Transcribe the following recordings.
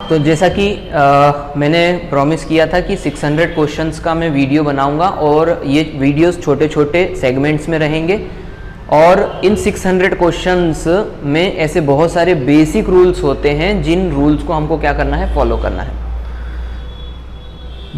तो जैसा कि मैंने प्रॉमिस किया था कि 600 क्वेश्चंस का मैं वीडियो बनाऊंगा और ये वीडियोस छोटे छोटे सेगमेंट्स में रहेंगे और इन 600 क्वेश्चंस में ऐसे बहुत सारे बेसिक रूल्स होते हैं जिन रूल्स को हमको क्या करना है, फॉलो करना है।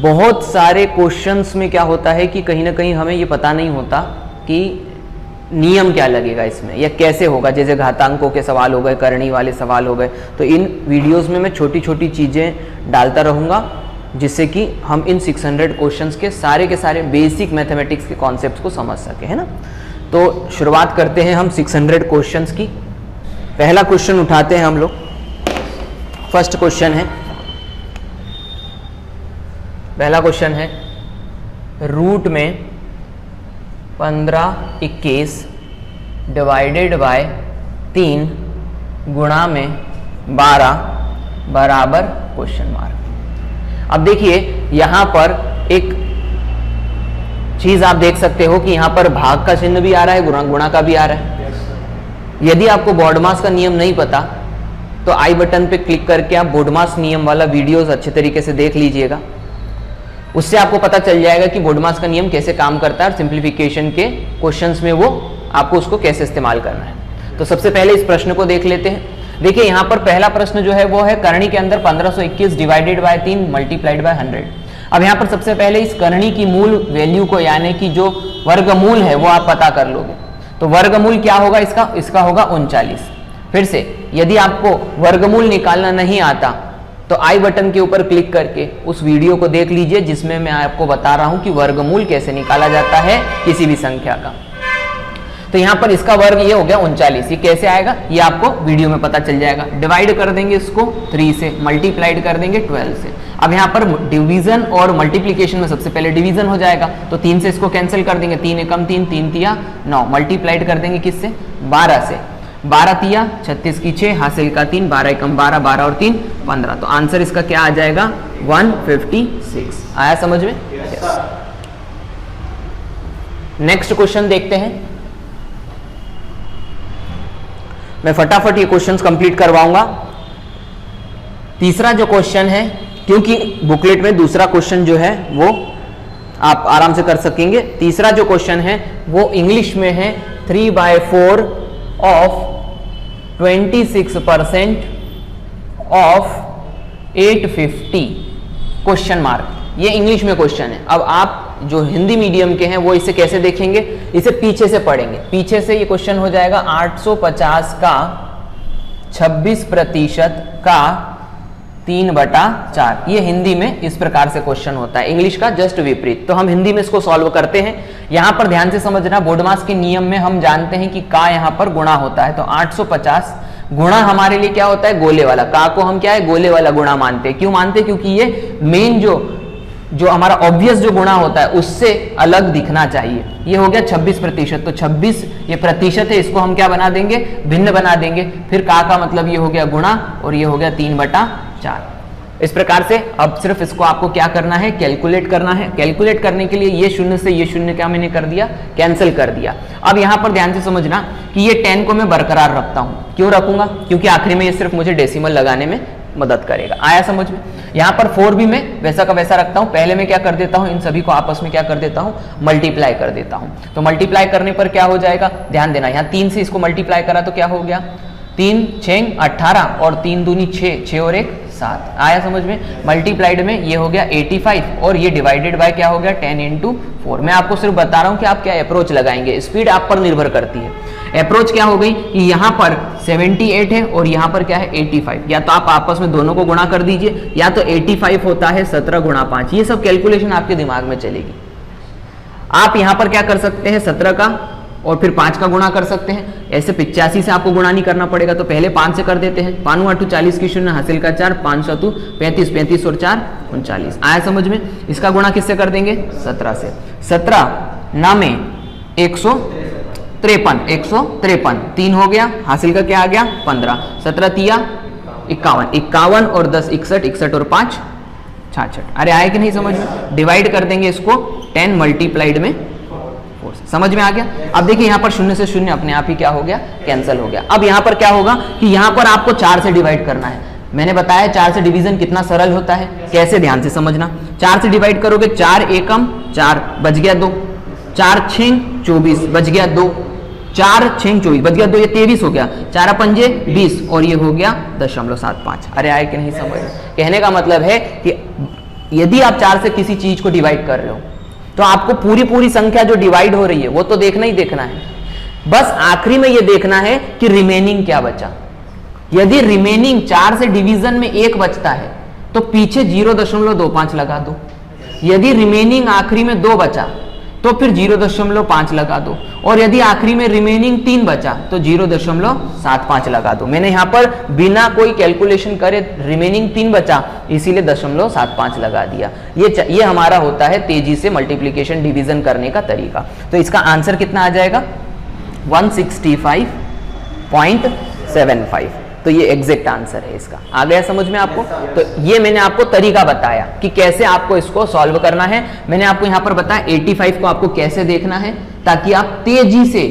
बहुत सारे क्वेश्चंस में क्या होता है कि कहीं ना कहीं हमें ये पता नहीं होता कि नियम क्या लगेगा इसमें या कैसे होगा। जैसे घातांकों के सवाल हो गए, करणी वाले सवाल हो गए, तो इन वीडियोस में मैं छोटी छोटी चीज़ें डालता रहूँगा जिससे कि हम इन 600 क्वेश्चंस के सारे बेसिक मैथमेटिक्स के कॉन्सेप्ट्स को समझ सके, है ना। तो शुरुआत करते हैं हम 600 क्वेश्चंस की। पहला क्वेश्चन उठाते हैं हम लोग। फर्स्ट क्वेश्चन है, पहला क्वेश्चन है रूट में 15 21 डिवाइडेड बाय 3 गुणा में 12 बराबर क्वेश्चन मार्क। अब देखिए यहां पर एक चीज आप देख सकते हो कि यहां पर भाग का चिन्ह भी आ रहा है, गुणा का भी आ रहा है। यदि आपको बॉडमास का नियम नहीं पता तो आई बटन पे क्लिक करके आप बॉडमास नियम वाला वीडियोस अच्छे तरीके से देख लीजिएगा। उससे आपको पता चल जाएगा कि बॉडमास का नियम कैसे काम करता है और सिंप्लीफिकेशन के क्वेश्चंस में वो आपको उसको कैसे इस्तेमाल करना है। तो सबसे पहले इस प्रश्न को देख लेते हैं। देखिए यहाँ पर पहला प्रश्न जो है वो है करणी के अंदर 1521 डिवाइडेड बाय 3 मल्टीप्लाइड बाय 100। अब यहाँ पर सबसे पहले इस करणी की मूल वैल्यू को यानी कि जो वर्गमूल है वो आप पता कर लोगे। तो वर्गमूल क्या होगा इसका होगा 39। फिर से यदि आपको वर्गमूल निकालना नहीं आता तो आई बटन के ऊपर क्लिक करके उस वीडियो को देख लीजिए जिसमें मैं आपको बता रहा हूं कि वर्गमूल कैसे निकाला जाता है किसी भी संख्या का। तो यहां पर इसका वर्ग ये हो गया 39। ये कैसे आएगा ये आपको वीडियो में पता चल जाएगा। डिवाइड कर देंगे इसको 3 से, मल्टीप्लाइड कर देंगे 12 से। अब यहाँ पर डिवीजन और मल्टीप्लीकेशन में सबसे पहले डिवीजन हो जाएगा, तो 3 से इसको कैंसिल कर देंगे। 3 एकम 3, 3 तिया 9। मल्टीप्लाइड कर देंगे किससे, 12 से। 12 तिया 36 की 6, हासिल का 3, 12 एकम 12, 12 और 3 15। तो आंसर इसका क्या आ जाएगा 156। आया समझ में? नेक्स्ट क्वेश्चन देखते हैं। मैं फटाफट ये क्वेश्चंस कंप्लीट करवाऊंगा। तीसरा जो क्वेश्चन है, क्योंकि बुकलेट में दूसरा क्वेश्चन जो है वो आप आराम से कर सकेंगे। तीसरा जो क्वेश्चन है वो इंग्लिश में है 3/4 ऑफ 26% ऑफ 850 क्वेश्चन मार्क। ये इंग्लिश में क्वेश्चन है। अब आप जो हिंदी मीडियम के हैं वो इसे कैसे देखेंगे, इसे पीछे से पढ़ेंगे। पीछे से ये क्वेश्चन हो जाएगा 850 का 26% का 3/4। ये हिंदी में इस प्रकार से क्वेश्चन होता है, इंग्लिश का जस्ट विपरीत। तो हम हिंदी में इसको सॉल्व करते हैं। यहां पर ध्यान से समझना, बॉडमास के नियम में हम जानते हैं कि का यहां पर गुणा होता है। तो 850 गुणा हमारे लिए क्या होता है, गोले वाला। का को हम क्या है, गोले वाला गुणा मानते हैं। क्यों मानते हैं, क्योंकि ये मेन जो हमारा ऑब्वियस जो गुणा होता है उससे अलग दिखना चाहिए। ये हो गया 26%। तो 26 ये प्रतिशत है, इसको हम क्या बना देंगे, भिन्न बना देंगे। फिर का मतलब ये हो गया गुणा और ये हो गया 3/4। इस प्रकार से अब सिर्फ इसको आपको क्या करना है, कैलकुलेट करना है। कैलकुलेट करने के लिए ये शून्य से ये शून्य क्या मैंने कर दिया, कैंसिल कर दिया। अब यहां पर ध्यान से समझना कि ये 10 को मैं बरकरार रखता हूं। क्यों रखूंगा, क्योंकि आखिरी में ये सिर्फ मुझे डेसिमल लगाने में मदद करेगा। आया समझ में? यहां पर 4 भी मैं वैसा का वैसा रखता हूं। पहले मैं क्या कर देता हूं, इन सभी को आपस में क्या कर देता हूं, मल्टीप्लाई कर देता हूं। तो मल्टीप्लाई करने पर क्या हो जाएगा, ध्यान देना, यहां 3 से इसको मल्टीप्लाई करा तो क्या हो गया, 3 6 18 और 3 दूनी 6, 6 और 1 7। आया समझ में? मल्टीप्लाइड में ये हो गया 85 और ये डिवाइडेड बाय क्या हो गया 10 × 4। मैं आपको सिर्फ बता रहा हूं कि आप क्या अप्रोच लगाएंगे, स्पीड आप पर निर्भर करती है। अप्रोच क्या हो गई कि यहां पर 78 है और यहां पर क्या है 85। या तो आप आपस में दोनों को गुणा कर दीजिए, या तो 85 होता है 17 × 5। ये सब कैलकुलेशन आपके दिमाग में चलेगी। आप यहां पर क्या कर सकते हैं, 17 का और फिर 5 का गुणा कर सकते हैं। ऐसे 85 से आपको गुणा नहीं करना पड़ेगा, तो पहले 5 से कर देते हैं। 5 8 40 की 0, हासिल का 4, 5 7 35, 35 और 4 39। आया समझ में? इसका गुणा किससे कर देंगे, 17 से। 17 नामे 153, 3 हो गया, हासिल का क्या आ गया 15। 17 तिया 51, 51 और 10 61, 61 और 5 66। अरे आया कि नहीं समझ में? डिवाइड कर देंगे इसको 10 मल्टीप्लाइड में 4। समझ में आ गया? अब देखिए यहाँ पर 0 से 0 अपने आप ही क्या हो गया, कैंसिल हो गया। अब यहाँ पर क्या होगा कि यहाँ पर आपको 4 से डिवाइड करना है। मैंने बताया 4 से डिवीजन कितना सरल होता है, कैसे, ध्यान से समझना। 4 से डिवाइड करोगे 4 एकम 4 बच गया 2, 4 6 24 बच गया 2, 4 6 24 बच गया 2, ये 23 हो गया, 4 पंजे 20 और ये हो गया 0.75। अरे आए कि नहीं समझ? कहने का मतलब है कि यदि आप 4 से किसी चीज को डिवाइड कर रहे हो तो आपको पूरी संख्या जो डिवाइड हो रही है वो तो देखना ही देखना है, बस आखिरी में ये देखना है कि रिमेनिंग क्या बचा। यदि रिमेनिंग 4 से डिवीजन में 1 बचता है तो पीछे 0.25 लगा दो। यदि रिमेनिंग आखिरी में 2 बचा तो फिर 0.5 लगा दो, और यदि आखिरी में रिमेनिंग 3 बचा तो 0.75 लगा दो। मैंने यहां पर बिना कोई कैलकुलेशन करे रिमेनिंग 3 बचा इसीलिए 0.75 लगा दिया। ये हमारा होता है तेजी से मल्टीप्लीकेशन डिवीजन करने का तरीका। तो इसका आंसर कितना आ जाएगा? 165.75। तो ये एग्जैक्ट आंसर है इसका। आ गया समझ में आपको? तो ये मैंने आपको तरीका बताया कि कैसे आपको इसको सॉल्व करना है। मैंने आपको यहां पर बताया 85 को आपको कैसे देखना है ताकि आप तेजी से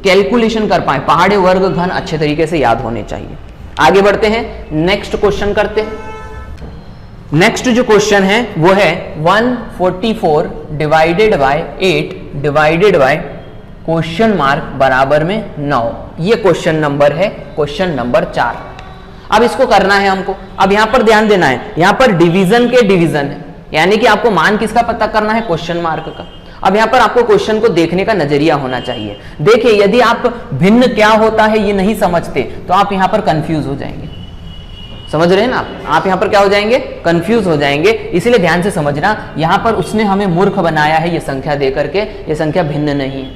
कैलकुलेशन कर पाए। पहाड़े वर्ग घन अच्छे तरीके से याद होने चाहिए। आगे बढ़ते हैं, नेक्स्ट क्वेश्चन करते हैं। नेक्स्ट जो क्वेश्चन है वो है 144 divided by 8 divided by question mark बराबर में 9। ये क्वेश्चन नंबर है, क्वेश्चन नंबर 4। अब इसको करना है हमको। अब यहां पर ध्यान देना है, यहां पर डिवीजन के डिवीजन है, यानी कि आपको मान किसका पता करना है? क्वेश्चन मार्क का। अब यहां पर आपको क्वेश्चन को देखने का नजरिया होना चाहिए। देखिए, यदि आप भिन्न क्या होता है ये नहीं समझते तो आप यहां पर कंफ्यूज हो जाएंगे। समझ रहे हैं ना आप यहां पर क्या हो जाएंगे? कंफ्यूज हो जाएंगे। इसीलिए ध्यान से समझना, यहां पर उसने हमें मूर्ख बनाया है ये संख्या दे करके। ये संख्या भिन्न नहीं है,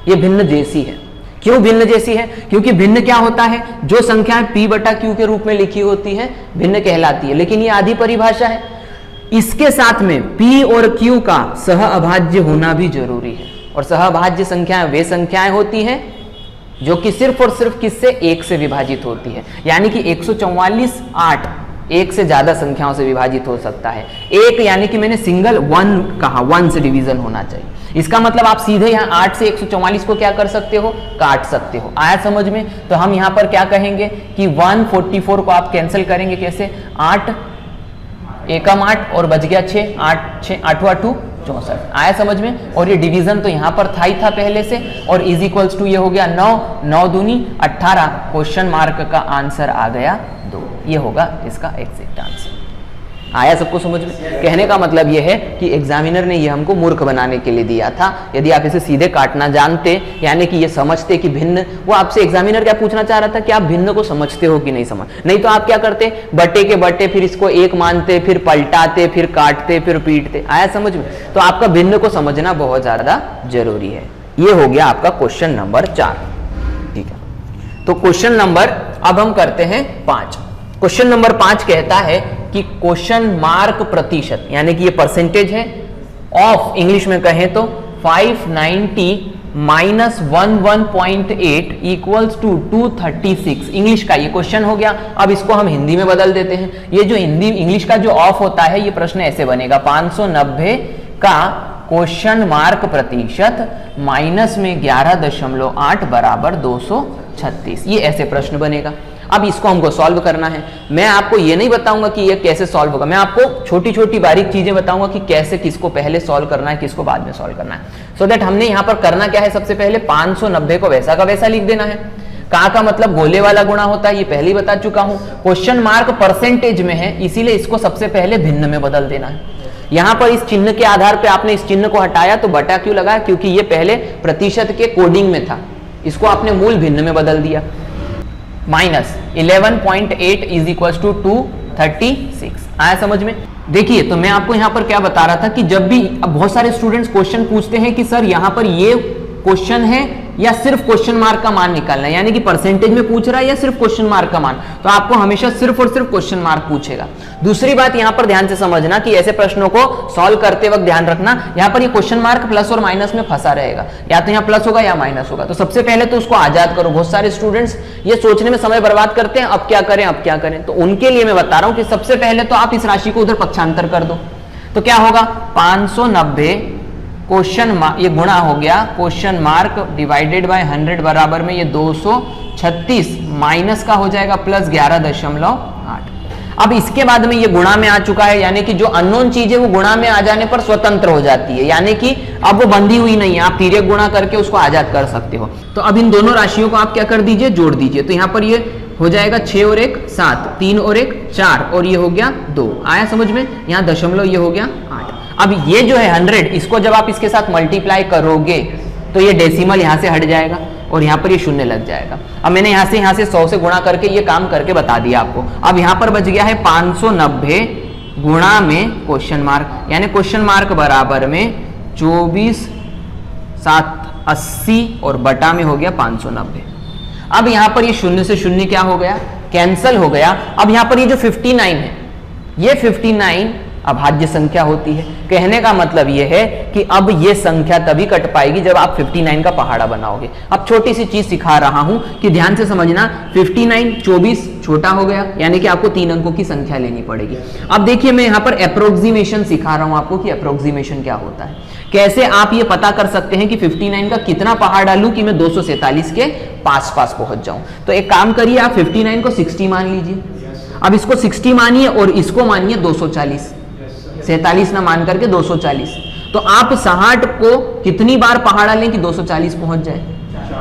ये भिन्न जैसी है। क्यों भिन्न जैसी है? क्योंकि भिन्न क्या होता है? जो संख्याएं p बटा q के रूप में लिखी होती है भिन्न कहलाती है। लेकिन ये आधी परिभाषा है, इसके साथ में p और q का सहअभाज्य होना भी जरूरी है। और सहअभाज्य संख्याएं वे संख्याएं होती हैं जो कि सिर्फ और सिर्फ किससे? 1 से विभाजित होती है। यानी कि 144 8 1 से ज्यादा संख्याओं से विभाजित हो सकता है। एक यानी कि मैंने सिंगल 1 कहा, 1 से डिवीजन होना चाहिए। इसका मतलब आप सीधे यहाँ 8 से 144 को क्या कर सकते हो? काट सकते हो। आया समझ में? तो हम यहाँ पर क्या कहेंगे कि 144 को आप कैंसिल करेंगे कैसे? 8 एकम 8 और बच गया 6, 8 6 8 8 64। आया समझ में? और ये डिवीजन तो यहाँ पर था ही था पहले से, और इज इक्वल्स टू ये हो गया 9, 9 दूनी 18। क्वेश्चन मार्क का आंसर आ गया 2। ये होगा इसका एग्जैक्ट आंसर। आया सबको समझ में? कहने का मतलब यह है कि एग्जामिनर ने ये हमको मूर्ख बनाने के लिए दिया था। यदि आप इसे सीधे काटना जानते, यानी कि ये समझते कि भिन्न, वो आपसे एग्जामिनर क्या पूछना चाह रहा था कि आप भिन्न को समझते हो कि नहीं समझ। नहीं तो आप क्या करते? बटे के बटे, फिर इसको 1 मानते, फिर पलटाते, फिर काटते, फिर पीटते। आया समझ में? तो आपका भिन्न को समझना बहुत ज्यादा जरूरी है। ये हो गया आपका क्वेश्चन नंबर 4। ठीक है, तो क्वेश्चन नंबर अब हम करते हैं 5। क्वेश्चन नंबर 5 कहता है कि क्वेश्चन मार्क प्रतिशत, यानी कि ये परसेंटेज है ऑफ, इंग्लिश में कहें तो 590 माइनस 11.8 इक्वल्स टू 236। इंग्लिश का ये क्वेश्चन हो गया। अब इसको हम हिंदी में बदल देते हैं। ये जो हिंदी इंग्लिश का जो ऑफ होता है, ये प्रश्न ऐसे बनेगा 590 का क्वेश्चन मार्क प्रतिशत माइनस में 11.8 बराबर 236। ये ऐसे प्रश्न बनेगा। अब इसको हमको सॉल्व करना है। मैं आपको ये नहीं बताऊंगा कि ये कैसे सॉल्व होगा, मैं आपको छोटी छोटी बारीक चीजें बताऊंगा कि कैसे, किसको पहले सॉल्व करना है, किसको बाद में सॉल्व करना है। सो दैट हमने यहां पर करना क्या है, सबसे पहले 590 को वैसा का वैसा लिख देना है। का मतलब गोले वाला गुणा होता है, ये पहले ही बता चुका हूं। क्वेश्चन मार्क परसेंटेज में है, इसीलिए इसको सबसे पहले भिन्न में बदल देना है। यहां पर इस चिन्ह के आधार पर आपने इस चिन्ह को हटाया तो बटा क्यों लगाया? क्योंकि ये पहले प्रतिशत के कोडिंग में था, इसको आपने मूल भिन्न में बदल दिया। Minus 11.8 is equal to 236। आया समझ में? देखिए, तो मैं आपको यहां पर क्या बता रहा था कि जब भी, अब बहुत सारे स्टूडेंट्स क्वेश्चन पूछते हैं कि सर यहां पर ये क्वेश्चन है या सिर्फ क्वेश्चन मार्क का मान निकालना है, यानी कि परसेंटेज में पूछ रहा है या सिर्फ क्वेश्चन मार्क का मान, तो आपको हमेशा सिर्फ और सिर्फ क्वेश्चन मार्क पूछेगा। दूसरी बात यहां पर ध्यान से समझना कि ऐसे प्रश्नों को सॉल्व करते वक्त ध्यान रखना, यहां पर ये क्वेश्चन मार्क प्लस और माइनस में फंसा रहेगा, या तो यहां प्लस होगा या माइनस होगा। तो सबसे पहले तो उसको आजाद करो। बहुत सारे स्टूडेंट्स ये सोचने में समय बर्बाद करते हैं, अब क्या करें अब क्या करें, तो उनके लिए मैं बता रहा हूं कि सबसे पहले तो आप इस राशि को उधर पक्षांतर कर दो। तो क्या होगा? 590 क्वेश्चन ये गुणा हो गया क्वेश्चन मार्क डिवाइडेड बाय 100 बराबर में ये 236 माइनस का हो जाएगा प्लस 11.8। अब इसके बाद में ये गुणा में आ चुका है, यानी कि जो अननोन चीज है वो गुणा में आ जाने पर स्वतंत्र हो जाती है, यानी कि अब वो बंधी हुई नहीं है, आप तिर्यक गुणा करके उसको आजाद कर सकते हो। तो अब इन दोनों राशियों को आप क्या कर दीजिए, जोड़ दीजिए। तो यहाँ पर ये हो जाएगा 6 और 1 7, 3 और 1 4 और ये हो गया 2। आया समझ में? यहाँ दशमलव ये हो गया 8। अब ये जो है 100, इसको जब आप इसके साथ मल्टीप्लाई करोगे तो ये डेसिमल यहाँ से हट जाएगा और यहाँ पर ये शून्य लग जाएगा। अब मैंने यहाँ से 100 से गुणा करके ये काम करके बता दिया आपको। अब यहाँ पर बच गया है 590 गुणा में क्वेश्चन मार्क, यानी क्वेश्चन मार्क बराबर में 24 7 80 और बटा में हो गया 590। अब यहाँ पर ये शून्य से शून्य क्या हो गया, कैंसल हो गया। अब यहाँ पर ये जो 59 है, ये 59 अभाज्य संख्या होती है। कहने का मतलब ये है कि अब ये संख्या तभी कट पाएगी जब आप 59 का पहाड़ा बनाओगे। अब छोटी सी चीज सिखा रहा हूं कि ध्यान से समझना, 59 24 छोटा हो गया, यानी कि आपको 3 अंकों की संख्या लेनी पड़ेगी। अब देखिए मैं यहाँ पर अप्रोक्सीमेशन सिखा रहा हूं आपको कि अप्रोक्सीमेशन क्या होता है, कैसे आप ये पता कर सकते हैं कि 59 का कितना पहाड़ डालूं कि मैं 247 के पास पहुंच जाऊं। तो एक काम करिए, आप 59 को 60 मान लीजिए। अब इसको 60 मानिए और इसको मानिए 240, 47 ना मान करके 240। तो आप 60 को कितनी बार पहाड़ा लें कि 240 पहुंच जाए?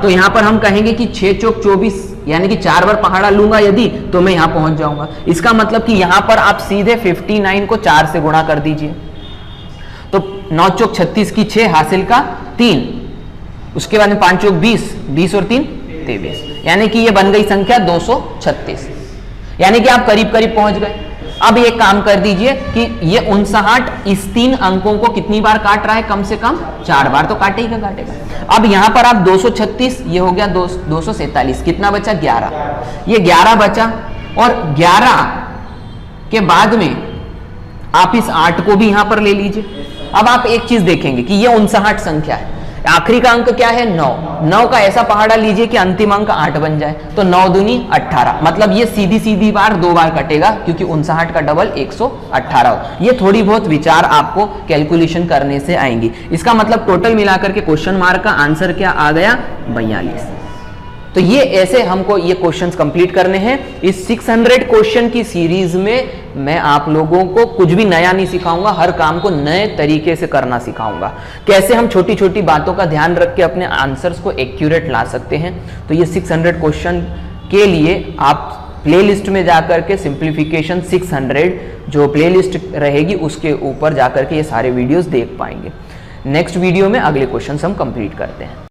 तो यहां पर हम कहेंगे कि 6 चौक 24, यानी कि 4 बार पहाड़ा लूंगा यदि तो मैं यहां पहुंच जाऊंगा। इसका मतलब कि यहां पर आप सीधे 59 को 4 से गुणा कर दीजिए, तो 9 चौक 36 की 6 हासिल का 3, उसके बाद में 5 चौक 20, 20 और 3 23, यानी कि ये बन गई संख्या 236, यानी कि आप करीब करीब पहुंच गए। अब एक काम कर दीजिए कि ये 59 इस 3 अंकों को कितनी बार काट रहा है, कम से कम 4 बार तो काटेगा। अब यहां पर आप 236, ये हो गया 247, कितना बचा 11, ये 11 बचा। और 11 के बाद में आप इस 8 को भी यहां पर ले लीजिए। अब आप एक चीज देखेंगे कि ये 59 संख्या है, आखिरी का अंक क्या है 9, 9 का ऐसा पहाड़ा लीजिए कि अंतिम अंक 8 बन जाए, तो 9 दूनी 18, मतलब ये सीधी बार 2 बार कटेगा क्योंकि 59 का डबल 118 हो। ये थोड़ी बहुत विचार आपको कैलकुलेशन करने से आएंगी। इसका मतलब टोटल मिलाकर के क्वेश्चन मार्क का आंसर क्या आ गया 42। तो ये ऐसे हमको ये क्वेश्चंस कंप्लीट करने हैं। इस 600 क्वेश्चन की सीरीज में मैं आप लोगों को कुछ भी नया नहीं सिखाऊंगा, हर काम को नए तरीके से करना सिखाऊंगा, कैसे हम छोटी छोटी बातों का ध्यान रख के अपने आंसर्स को एक्यूरेट ला सकते हैं। तो ये 600 क्वेश्चन के लिए आप प्लेलिस्ट में जाकर के सिंप्लीफिकेशन 600 जो प्लेलिस्ट रहेगी उसके ऊपर जाकर के ये सारे वीडियोस देख पाएंगे। नेक्स्ट वीडियो में अगले क्वेश्चन हम कंप्लीट करते हैं।